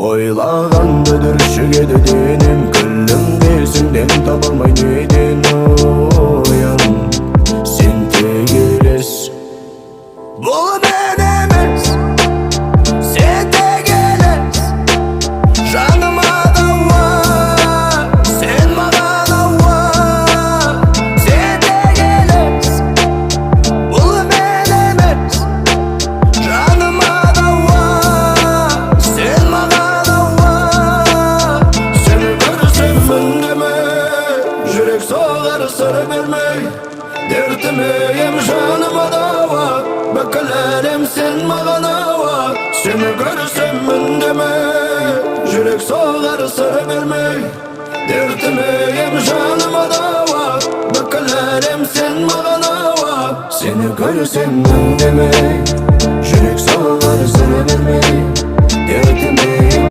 Ойлағанды дүршіге dediğinin Күлімде сенден табылмайдың оян Сен тек елес Бұл мен емес Сен тек елес Жаныма дауа Сен маған ауа Сен тек елес Бұл мен емес Жаныма дауа Сен маған ауа Сені көрсем үндеме Жүрек соғар сыр бермей Дертіме ем жаныма дауа Бүкіл әлем сен маған ауа Сені көрсем үндеме Жүрек соғар сыр бермей Дертіме ем жаныма дауа Бүкіл әлем сен маған ауа Сені көрсем үндеме Жүрек соғар сыр бермей